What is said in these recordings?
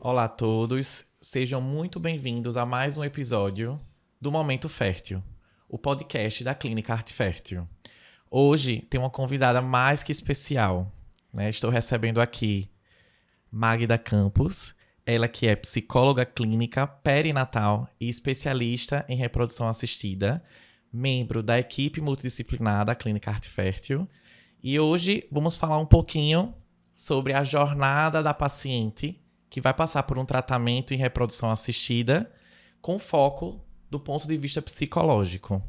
Olá a todos, sejam muito bem-vindos a mais um episódio do Momento Fértil, o podcast da Clínica Arte Fértil. Hoje tem uma convidada mais que especial, né? Estou recebendo aqui Magda Campos, ela que é psicóloga clínica perinatal e especialista em reprodução assistida, membro da equipe multidisciplinar da Clínica Arte Fértil. E hoje vamos falar um pouquinho sobre a jornada da paciente que vai passar por um tratamento em reprodução assistida com foco do ponto de vista psicológico.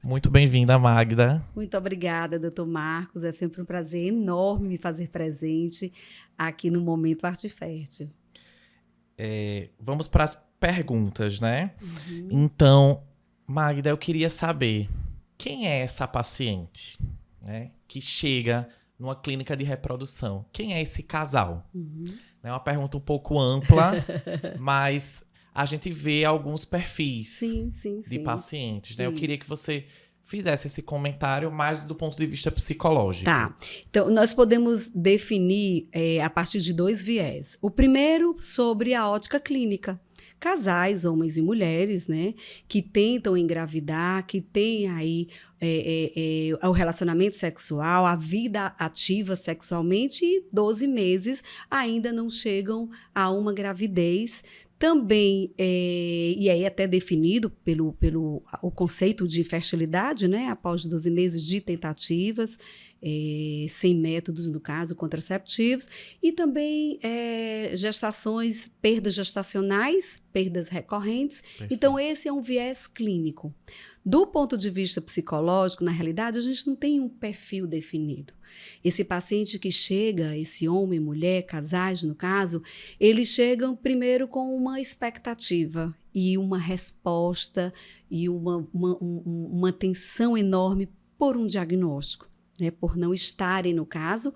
Muito bem-vinda, Magda. Muito obrigada, doutor Marcos. É sempre um prazer enorme me fazer presente aqui no Momento Arte Fértil. Vamos para as perguntas, né? Então, Magda, eu queria saber quem é essa paciente, né, que chega numa clínica de reprodução? Quem é esse casal? É uma pergunta um pouco ampla, mas a gente vê alguns perfis de pacientes, né? Eu queria que você fizesse esse comentário mais do ponto de vista psicológico. Tá. Então, nós podemos definir a partir de dois viés. O primeiro, sobre a ótica clínica. Casais, homens e mulheres, né, que tentam engravidar, que têm aí o relacionamento sexual, a vida ativa sexualmente e 12 meses ainda não chegam a uma gravidez. Também, e aí até definido pelo o conceito de infertilidade, né, após 12 meses de tentativas, sem métodos, no caso, contraceptivos, e também gestações, perdas gestacionais, perdas recorrentes. Perfeito. Então, esse é um viés clínico. Do ponto de vista psicológico, na realidade, a gente não tem um perfil definido. Esse paciente que chega, esse homem, mulher, casais, no caso, eles chegam primeiro com uma expectativa e uma resposta e uma tensão enorme por um diagnóstico. Né, por não estarem, no caso,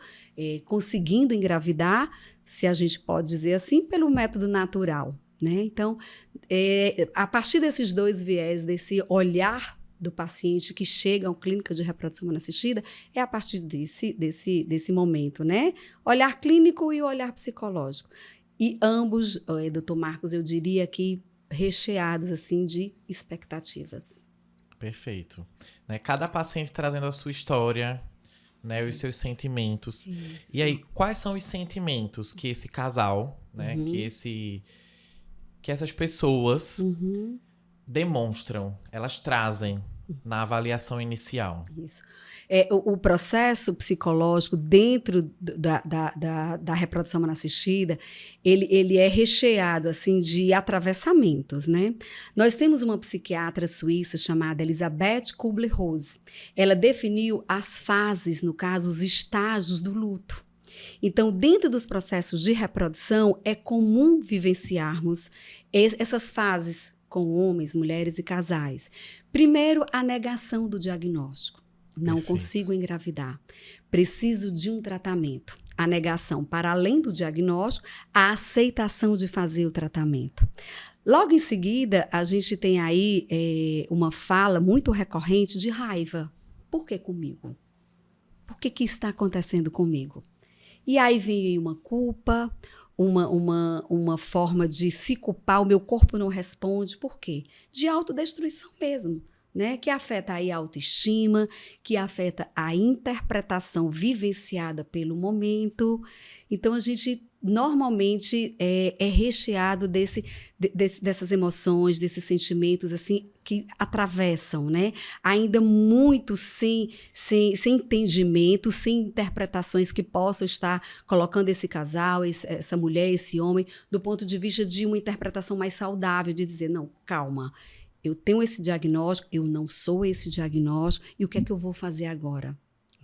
conseguindo engravidar, se a gente pode dizer assim, pelo método natural. Né? Então, a partir desses dois viés, desse olhar do paciente que chega a uma clínica de reprodução humana assistida, é a partir desse momento, né? Olhar clínico e o olhar psicológico. E ambos, doutor Marcos, eu diria que recheados assim, de expectativas. Perfeito. Né? Cada paciente trazendo a sua história, né, os seus sentimentos. Isso. E aí, quais são os sentimentos que esse casal, né, que essas pessoas demonstram, elas trazem na avaliação inicial? Isso. O processo psicológico dentro da reprodução humana assistida, ele é recheado assim, de atravessamentos, né? Nós temos uma psiquiatra suíça chamada Elisabeth Kubler-Ross. Ela definiu as fases, no caso, os estágios do luto. Então, dentro dos processos de reprodução, é comum vivenciarmos essas fases com homens, mulheres e casais. Primeiro, a negação do diagnóstico. Não Perfeito. Consigo engravidar. Preciso de um tratamento. A negação, para além do diagnóstico, a aceitação de fazer o tratamento. Logo em seguida, a gente tem aí uma fala muito recorrente de raiva. Por que comigo? Por que está acontecendo comigo? E aí vem uma culpa, uma forma de se culpar, o meu corpo não responde. Por quê? De autodestruição mesmo, né? Que afeta aí a autoestima, que afeta a interpretação vivenciada pelo momento. Então, a gente normalmente é recheado dessas emoções, desses sentimentos assim que atravessam, né? Ainda muito sem entendimento, sem interpretações que possam estar colocando esse casal, essa mulher, esse homem, do ponto de vista de uma interpretação mais saudável, de dizer, não, calma, eu tenho esse diagnóstico, eu não sou esse diagnóstico, e o que é que eu vou fazer agora?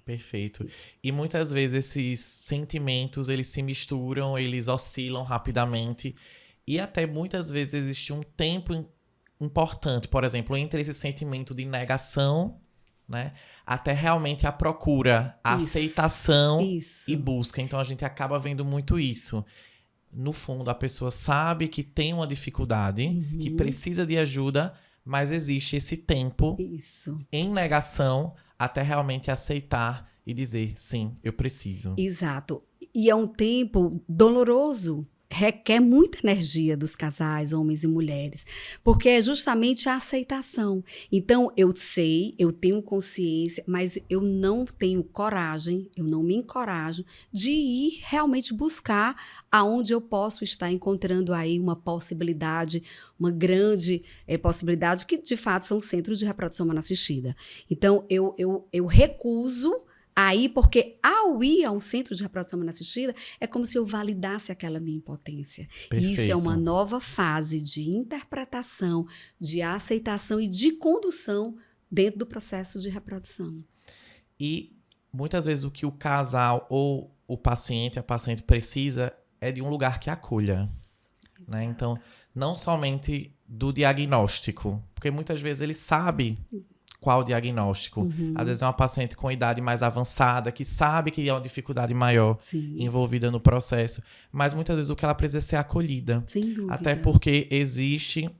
Perfeito. E muitas vezes esses sentimentos, eles se misturam, eles oscilam rapidamente. E até muitas vezes existe um tempo importante, por exemplo, entre esse sentimento de negação, né, até realmente a procura, a aceitação e busca. Então a gente acaba vendo muito isso. No fundo, a pessoa sabe que tem uma dificuldade, que precisa de ajuda, mas existe esse tempo em negação até realmente aceitar e dizer, sim, eu preciso. Exato. E é um tempo doloroso, requer muita energia dos casais, homens e mulheres, porque é justamente a aceitação. Então, eu sei, eu tenho consciência, mas eu não tenho coragem, eu não me encorajo de ir realmente buscar aonde eu posso estar encontrando aí uma possibilidade, uma grande possibilidade, que de fato são centros de reprodução humana assistida. Então, eu recuso aí, porque ao ir a um centro de reprodução humana assistida, é como se eu validasse aquela minha impotência. Perfeito. E isso é uma nova fase de interpretação, de aceitação e de condução dentro do processo de reprodução. E muitas vezes o que o casal ou o paciente, a paciente precisa é de um lugar que acolha. Né? Então, não somente do diagnóstico, porque muitas vezes ele sabe qual o diagnóstico. Às vezes é uma paciente com idade mais avançada, que sabe que é uma dificuldade maior envolvida no processo, mas muitas vezes o que ela precisa é ser acolhida. Sem dúvida. Até porque existe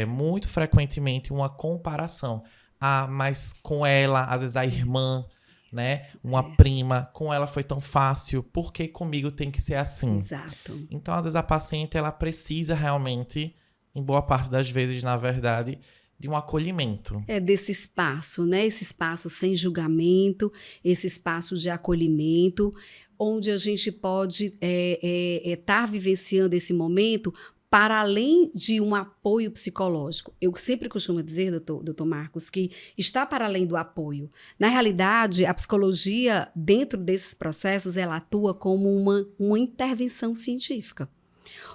muito frequentemente uma comparação. Ah, mas com ela, às vezes a irmã, né? Uma prima, com ela foi tão fácil, por que comigo tem que ser assim? Exato. Então, às vezes a paciente, ela precisa realmente, em boa parte das vezes, na verdade, de um acolhimento. É desse espaço, né? Esse espaço sem julgamento, esse espaço de acolhimento, onde a gente pode estar vivenciando esse momento para além de um apoio psicológico. Eu sempre costumo dizer, doutor Marcos, que está para além do apoio. Na realidade, a psicologia, dentro desses processos, ela atua como uma intervenção científica.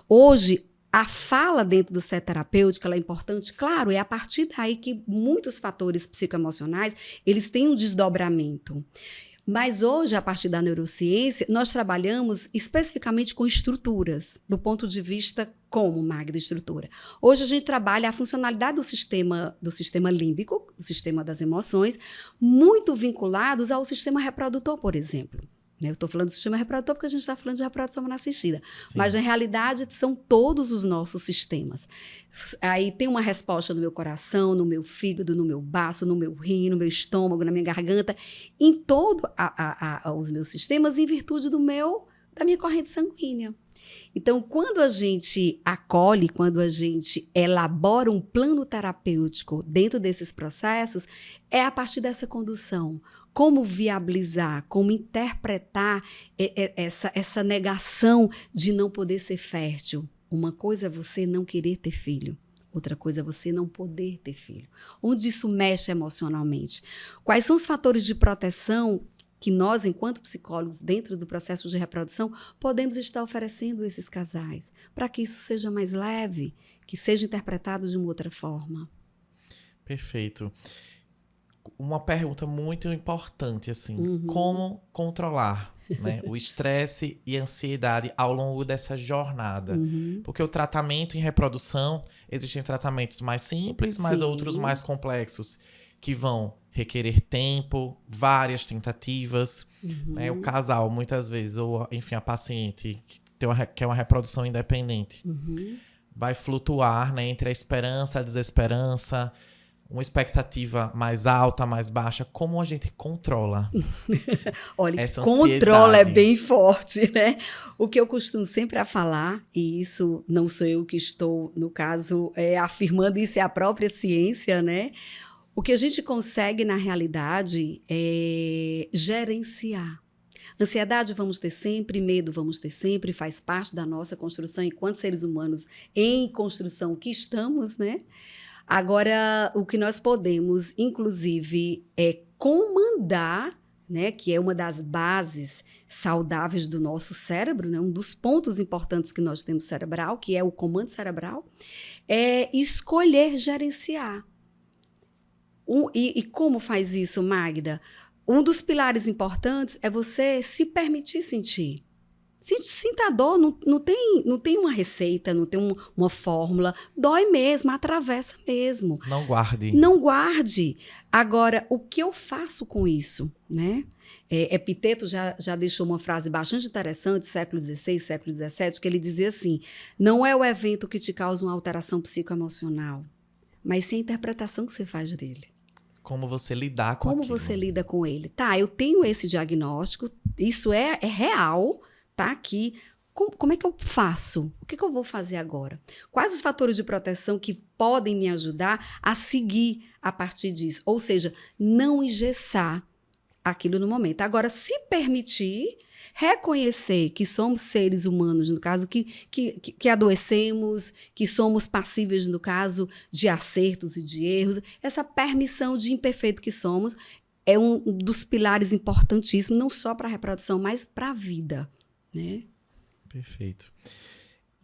Hoje, a fala dentro do set terapêutico ela é importante, claro, é a partir daí que muitos fatores psicoemocionais, eles têm um desdobramento. Mas hoje, a partir da neurociência, nós trabalhamos especificamente com estruturas, do ponto de vista como, Magda, estrutura. Hoje a gente trabalha a funcionalidade do sistema límbico, o sistema das emoções, muito vinculados ao sistema reprodutor, por exemplo. Eu estou falando do sistema reprodutor porque a gente está falando de reprodução humana assistida. Sim. Mas, na realidade, são todos os nossos sistemas. Aí tem uma resposta no meu coração, no meu fígado, no meu baço, no meu rim, no meu estômago, na minha garganta, em todos os meus sistemas, em virtude da minha corrente sanguínea. Então, quando a gente acolhe, quando a gente elabora um plano terapêutico dentro desses processos, é a partir dessa condução. Como viabilizar, como interpretar essa negação de não poder ser fértil. Uma coisa é você não querer ter filho. Outra coisa é você não poder ter filho. Onde isso mexe emocionalmente? Quais são os fatores de proteção que nós, enquanto psicólogos, dentro do processo de reprodução, podemos estar oferecendo a esses casais, para que isso seja mais leve, que seja interpretado de uma outra forma. Perfeito. Uma pergunta muito importante, assim, como controlar, né, o estresse e a ansiedade ao longo dessa jornada? Porque o tratamento em reprodução, existem tratamentos mais simples, mas outros mais complexos, que vão requerer tempo, várias tentativas. Né? O casal, muitas vezes, ou enfim, a paciente, que quer uma reprodução independente, vai flutuar, né, entre a esperança e a desesperança, uma expectativa mais alta, mais baixa. Como a gente controla Olha, essa controla ansiedade? É bem forte, né? O que eu costumo sempre a falar, e isso não sou eu que estou, no caso, afirmando, isso é a própria ciência, né? O que a gente consegue, na realidade, é gerenciar. Ansiedade vamos ter sempre, medo vamos ter sempre, faz parte da nossa construção enquanto seres humanos em construção que estamos, né? Agora, o que nós podemos, inclusive, é comandar, né, que é uma das bases saudáveis do nosso cérebro, né, um dos pontos importantes que nós temos cerebral, que é o comando cerebral, é escolher gerenciar. E como faz isso, Magda? Um dos pilares importantes é você se permitir sentir. Sinta a dor, não tem uma receita, não tem uma fórmula. Dói mesmo, atravessa mesmo. Não guarde. Não guarde. Agora, o que eu faço com isso? Né? Epiteto já deixou uma frase bastante interessante, século XVI, século XVII, que ele dizia assim, não é o evento que te causa uma alteração psicoemocional, mas sim a interpretação que você faz dele. Como você lidar com aquilo. Como você lida com ele. Tá, eu tenho esse diagnóstico, isso é real, tá aqui. como é que eu faço? O que eu vou fazer agora? Quais os fatores de proteção que podem me ajudar a seguir a partir disso? Ou seja, não engessar aquilo no momento. Agora, se permitir reconhecer que somos seres humanos, no caso, que adoecemos, que somos passíveis, no caso, de acertos e de erros, essa permissão de imperfeito que somos é um dos pilares importantíssimos, não só para a reprodução, mas para a vida, né? Perfeito.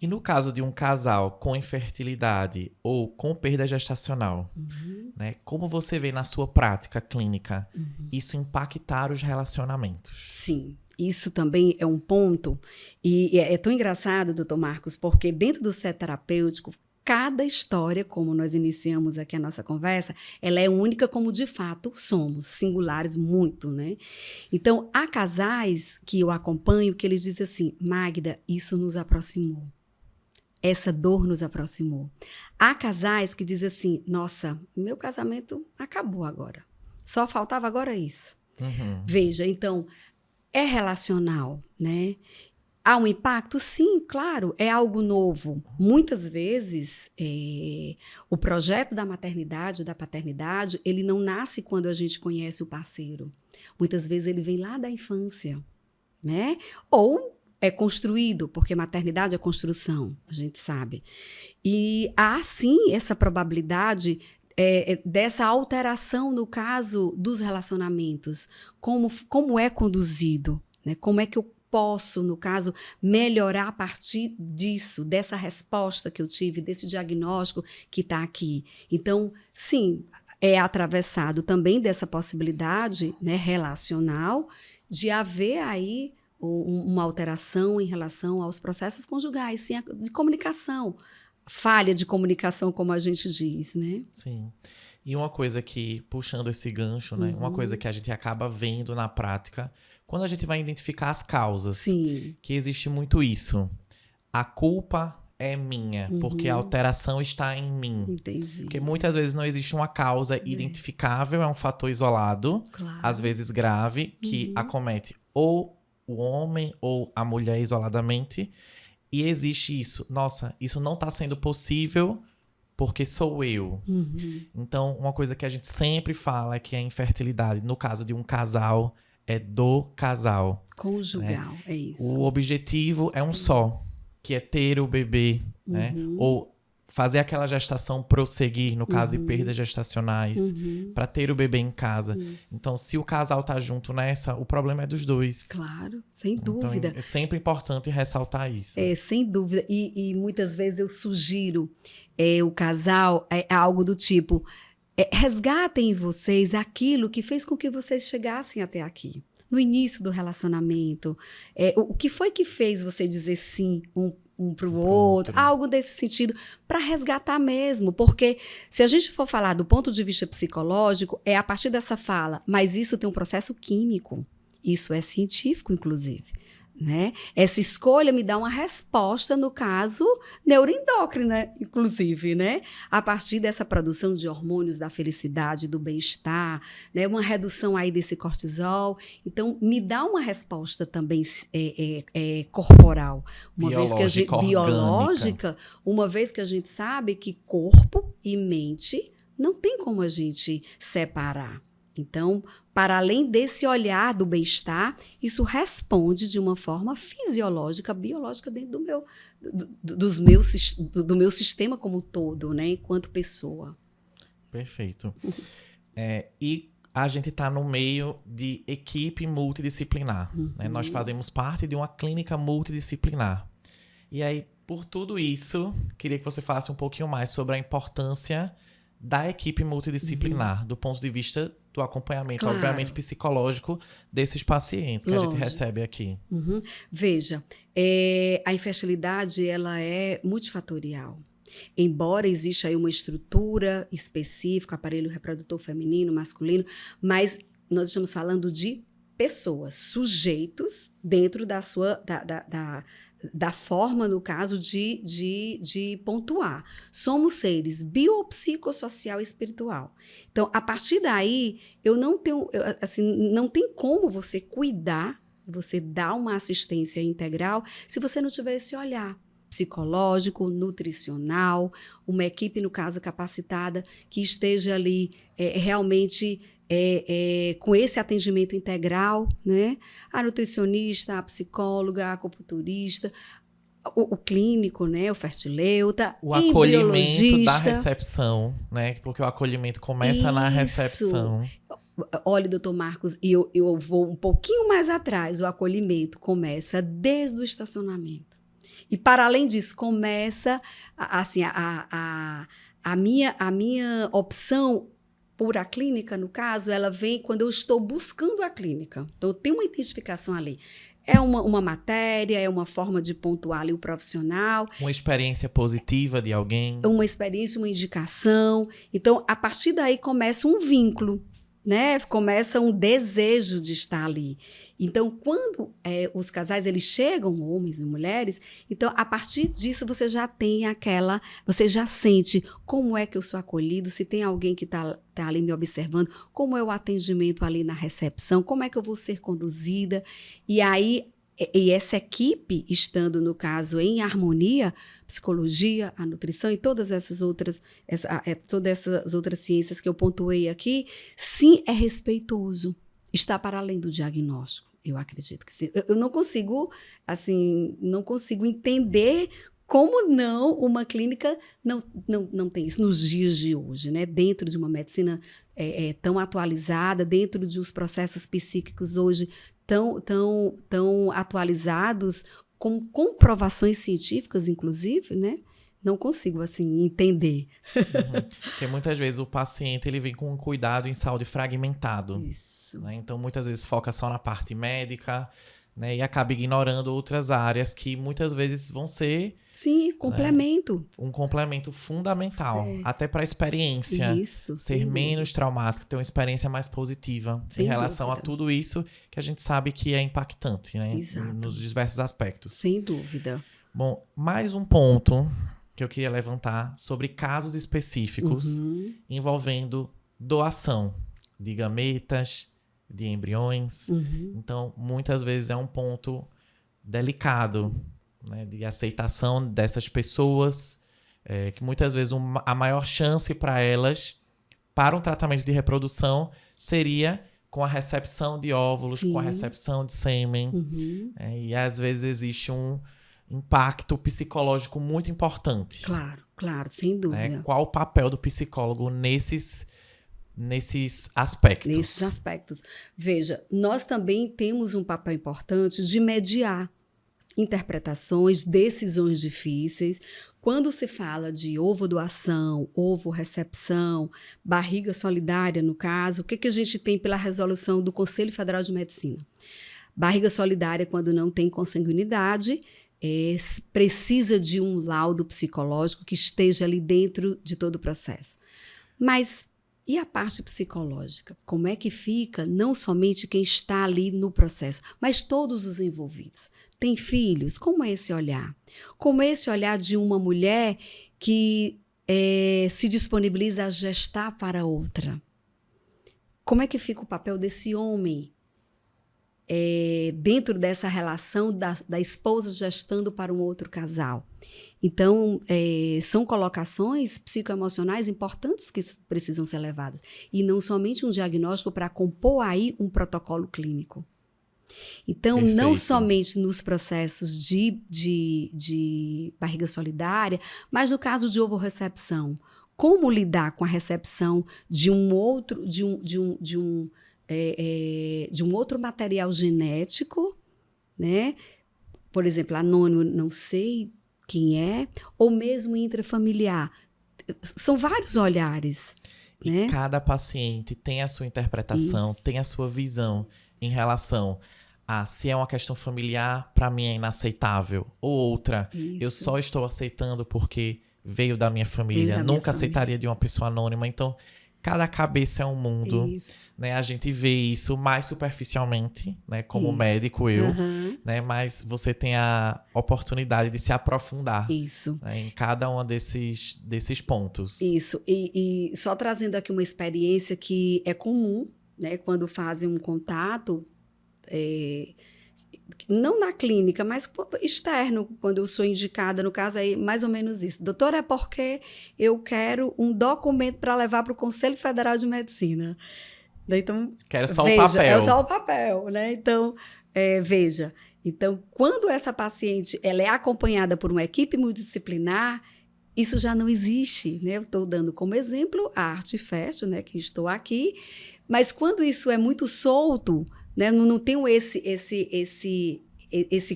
E no caso de um casal com infertilidade ou com perda gestacional, né, como você vê na sua prática clínica isso impactar os relacionamentos? Sim, isso também é um ponto. E é tão engraçado, doutor Marcos, porque dentro do set terapêutico, cada história, como nós iniciamos aqui a nossa conversa, ela é única como de fato somos, singulares muito, né? Então, há casais que eu acompanho que eles dizem assim, Magda, isso nos aproximou. Essa dor nos aproximou. Há casais que dizem assim, nossa, meu casamento acabou agora. Só faltava agora isso. Veja, então, é relacional, né? Há um impacto? Sim, claro, é algo novo. Muitas vezes, o projeto da maternidade, da paternidade, ele não nasce quando a gente conhece o parceiro. Muitas vezes ele vem lá da infância, né? Ou é construído, porque maternidade é construção, a gente sabe. E há, sim, essa probabilidade dessa alteração no caso dos relacionamentos. Como é conduzido, né? Como é que eu posso, no caso, melhorar a partir disso, dessa resposta que eu tive, desse diagnóstico que está aqui. Então, sim, é atravessado também dessa possibilidade, né, relacional de haver aí uma alteração em relação aos processos conjugais, sim, de comunicação, falha de comunicação, como a gente diz, né? Sim. E uma coisa que, puxando esse gancho, né, uma coisa que a gente acaba vendo na prática, quando a gente vai identificar as causas, Sim. que existe muito isso. A culpa é minha, porque a alteração está em mim. Entendi. Porque muitas vezes não existe uma causa identificável, é um fator isolado, Claro. às vezes grave, que acomete ou o homem ou a mulher isoladamente. E existe isso. Nossa, isso não está sendo possível porque sou eu. Então, uma coisa que a gente sempre fala é que a infertilidade, no caso de um casal, é do casal. Conjugal, né? é isso. O objetivo é um só, que é ter o bebê, né? Ou fazer aquela gestação prosseguir, no caso de perdas gestacionais, para ter o bebê em casa. Então, se o casal tá junto nessa, o problema é dos dois. Claro, sem dúvida. Então, é sempre importante ressaltar isso. É, sem dúvida. E muitas vezes eu sugiro o casal algo do tipo, resgatem em vocês aquilo que fez com que vocês chegassem até aqui. No início do relacionamento. O que foi que fez você dizer sim um para o outro? Algo desse sentido, para resgatar mesmo. Porque se a gente for falar do ponto de vista psicológico, é a partir dessa fala, mas isso tem um processo químico. Isso é científico, inclusive. Né? Essa escolha me dá uma resposta, no caso, neuroendócrina, inclusive, né? A partir dessa produção de hormônios da felicidade, do bem-estar, né? Uma redução aí desse cortisol. Então, me dá uma resposta também corporal. Biológica, uma vez que a gente sabe que corpo e mente não tem como a gente separar. Então, para além desse olhar do bem-estar, isso responde de uma forma fisiológica, biológica dentro do meu sistema como um todo, né, enquanto pessoa. Perfeito. E a gente está no meio de equipe multidisciplinar. Né? Nós fazemos parte de uma clínica multidisciplinar. E aí, por tudo isso, queria que você falasse um pouquinho mais sobre a importância da equipe multidisciplinar, do ponto de vista do acompanhamento, claro, obviamente, psicológico desses pacientes que a gente recebe aqui. Veja, a infertilidade ela é multifatorial. Embora exista aí uma estrutura específica, aparelho reprodutor feminino, masculino, mas nós estamos falando de pessoas, sujeitos dentro da sua da forma, no caso, de pontuar. Somos seres biopsicossocial e espiritual. Então, a partir daí, eu não tenho, assim, não tem como você cuidar, você dar uma assistência integral se você não tiver esse olhar psicológico, nutricional, uma equipe, no caso, capacitada, que esteja ali realmente com esse atendimento integral, né? A nutricionista, a psicóloga, a acupunturista, o clínico, né? O fertileuta, O acolhimento da embriologista. recepção, né? Porque o acolhimento começa na recepção. Olha, doutor Marcos, e eu vou um pouquinho mais atrás. O acolhimento começa desde o estacionamento. E, para além disso, começa, assim, a minha opção por a clínica, no caso, ela vem quando eu estou buscando a clínica. Então, eu tenho uma identificação ali. É uma matéria, é uma forma de pontuar ali o profissional. Uma experiência positiva de alguém. Uma experiência, uma indicação. Então, a partir daí começa um vínculo, né? Começa um desejo de estar ali. Então, quando os casais eles chegam, homens e mulheres, então, a partir disso, você já tem você já sente como é que eu sou acolhido, se tem alguém que tá ali me observando, como é o atendimento ali na recepção, como é que eu vou ser conduzida. E aí, essa equipe, estando, no caso, em harmonia, psicologia, a nutrição e todas essas outras ciências que eu pontuei aqui, sim, é respeitoso. Está para além do diagnóstico. Eu acredito que sim. Eu não consigo, assim, entender como não uma clínica não tem isso nos dias de hoje, né? Dentro de uma medicina tão atualizada, dentro de os processos psíquicos hoje tão atualizados, com comprovações científicas, inclusive, né? Não consigo, assim, entender. Porque muitas vezes o paciente ele vem com um cuidado em saúde fragmentado. Isso. Né? Então, muitas vezes foca só na parte médica, né? E acaba ignorando outras áreas que muitas vezes vão ser... Sim, complemento. Né? Um complemento fundamental, até para a experiência. Isso, ser menos traumático, ter uma experiência mais positiva em relação a tudo isso que a gente sabe que é impactante, né? Exato. Nos diversos aspectos. Sem dúvida. Bom, mais um ponto que eu queria levantar sobre casos específicos envolvendo doação de gametas, de embriões. Então, muitas vezes é um ponto delicado, né, de aceitação dessas pessoas, que muitas vezes a maior chance para elas, para um tratamento de reprodução, seria com a recepção de óvulos, com a recepção de sêmen. E às vezes existe um impacto psicológico muito importante. Claro, sem dúvida. Né? Qual o papel do psicólogo nesses aspectos? Nesses aspectos. Veja, nós também temos um papel importante de mediar interpretações, decisões difíceis. Quando se fala de ovo-doação, ovo-recepção, barriga solidária, no caso, o que a gente tem pela resolução do Conselho Federal de Medicina? Barriga solidária, quando não tem consanguinidade, precisa de um laudo psicológico que esteja ali dentro de todo o processo. Mas e a parte psicológica? Como é que fica não somente quem está ali no processo, mas todos os envolvidos? Tem filhos? Como é esse olhar? Como é esse olhar de uma mulher que se disponibiliza a gestar para outra? Como é que fica o papel desse homem dentro dessa relação da esposa gestando para um outro casal? Então, são colocações psicoemocionais importantes que precisam ser levadas. E não somente um diagnóstico para compor aí um protocolo clínico. Então, Perfeito. Não somente nos processos de barriga solidária, mas no caso de ovorrecepção. Como lidar com a recepção de um outro material genético, né? Por exemplo, anônimo, não sei quem é, ou mesmo intrafamiliar. São vários olhares. E né? cada paciente tem a sua interpretação, tem a sua visão em relação a se é uma questão familiar, para mim é inaceitável. Ou outra, eu só estou aceitando porque veio da minha família, nunca aceitaria de uma pessoa anônima. Então, cada cabeça é um mundo, né? A gente vê isso mais superficialmente, né? Como médico, né? Mas você tem a oportunidade de se aprofundar né? Em cada um desses pontos. Isso. E só trazendo aqui uma experiência que é comum, né? Quando fazem um contato, não na clínica, mas externo, quando eu sou indicada, no caso aí, mais ou menos isso. Doutora, é porque eu quero um documento para levar para o Conselho Federal de Medicina. Então, Quero só veja, o papel. É só o papel, né? Então, veja. Então, quando essa paciente ela é acompanhada por uma equipe multidisciplinar, isso já não existe, né? Eu estou dando como exemplo a Arte Fértil, né? Que estou aqui. Mas quando isso é muito solto, né? Não tenho esse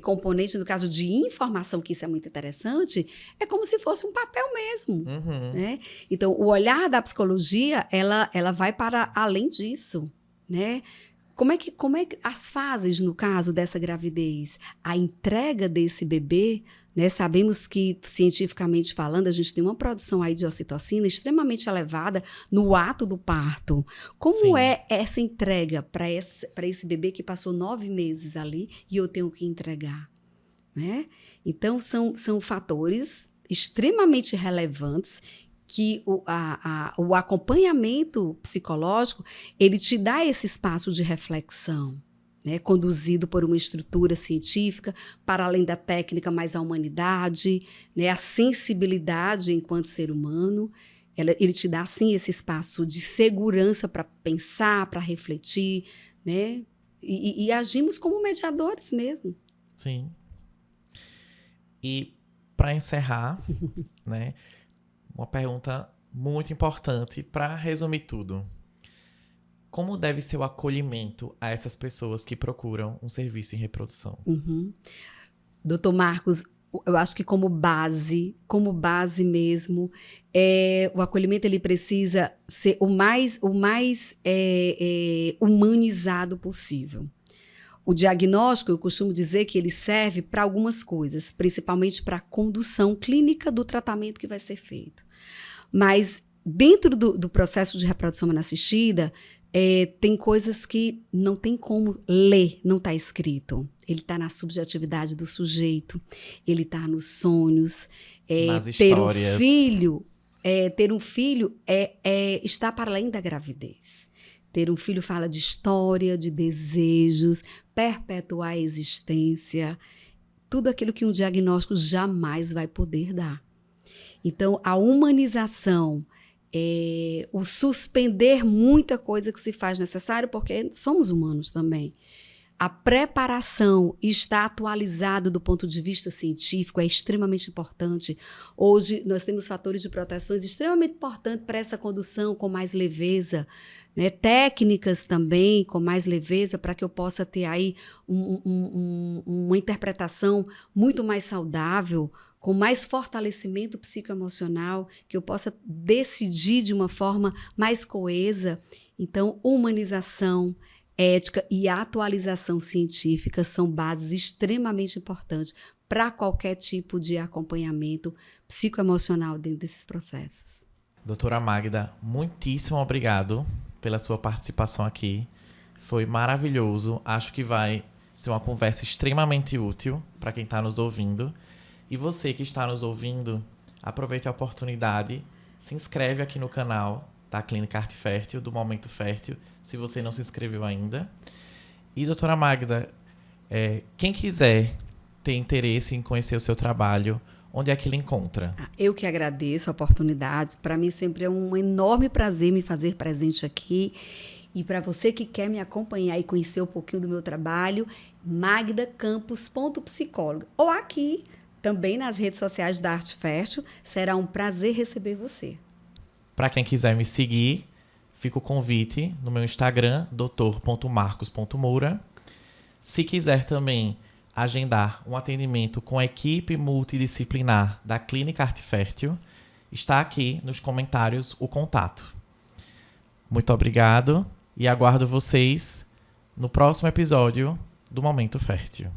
componente, no caso de informação, que isso é muito interessante, é como se fosse um papel mesmo. Uhum. Né? Então, o olhar da psicologia, ela vai para além disso. Né? Como é que as fases, no caso dessa gravidez, a entrega desse bebê, né? Sabemos que, cientificamente falando, a gente tem uma produção aí de ocitocina extremamente elevada no ato do parto. Como Sim. é essa entrega para esse bebê que passou 9 meses ali e eu tenho que entregar? Né? Então, são fatores extremamente relevantes que o acompanhamento psicológico, ele te dá esse espaço de reflexão, né, conduzido por uma estrutura científica, para além da técnica, mais a humanidade, né, a sensibilidade enquanto ser humano. Ele te dá, sim, esse espaço de segurança para pensar, para refletir, né, e agimos como mediadores mesmo. Sim. E, para encerrar, né, uma pergunta muito importante para resumir tudo. Como deve ser o acolhimento a essas pessoas que procuram um serviço em reprodução? Uhum. Doutor Marcos, eu acho que como base mesmo, o acolhimento ele precisa ser o mais humanizado possível. O diagnóstico, eu costumo dizer que ele serve para algumas coisas, principalmente para a condução clínica do tratamento que vai ser feito. Mas dentro do processo de reprodução humana assistida, tem coisas que não tem como ler, não está escrito. Ele está na subjetividade do sujeito, ele está nos sonhos. Nas ter histórias. Ter um filho está para além da gravidez. Ter um filho fala de história, de desejos, perpetuar a existência, tudo aquilo que um diagnóstico jamais vai poder dar. Então, a humanização, o suspender muita coisa que se faz necessário, porque somos humanos também. A preparação e estar atualizado do ponto de vista científico é extremamente importante. Hoje, nós temos fatores de proteções extremamente importantes para essa condução com mais leveza, né? Técnicas também com mais leveza, para que eu possa ter aí uma interpretação muito mais saudável, com mais fortalecimento psicoemocional, que eu possa decidir de uma forma mais coesa. Então, humanização, ética e atualização científica são bases extremamente importantes para qualquer tipo de acompanhamento psicoemocional dentro desses processos. Doutora Magda, muitíssimo obrigado pela sua participação aqui. Foi maravilhoso. Acho que vai ser uma conversa extremamente útil para quem está nos ouvindo. E você que está nos ouvindo, aproveite a oportunidade, se inscreve aqui no canal da Clínica Arte Fértil, do Momento Fértil, se você não se inscreveu ainda. E, doutora Magda, quem quiser ter interesse em conhecer o seu trabalho, onde é que ele encontra? Eu que agradeço a oportunidade. Para mim sempre é um enorme prazer me fazer presente aqui. E para você que quer me acompanhar e conhecer um pouquinho do meu trabalho, magdacampos.psicóloga. Ou aqui, também nas redes sociais da Arte Fértil. Será um prazer receber você. Para quem quiser me seguir, fica o convite no meu Instagram, doutor.marcos.moura. Se quiser também agendar um atendimento com a equipe multidisciplinar da Clínica Arte Fértil, está aqui nos comentários o contato. Muito obrigado e aguardo vocês no próximo episódio do Momento Fértil.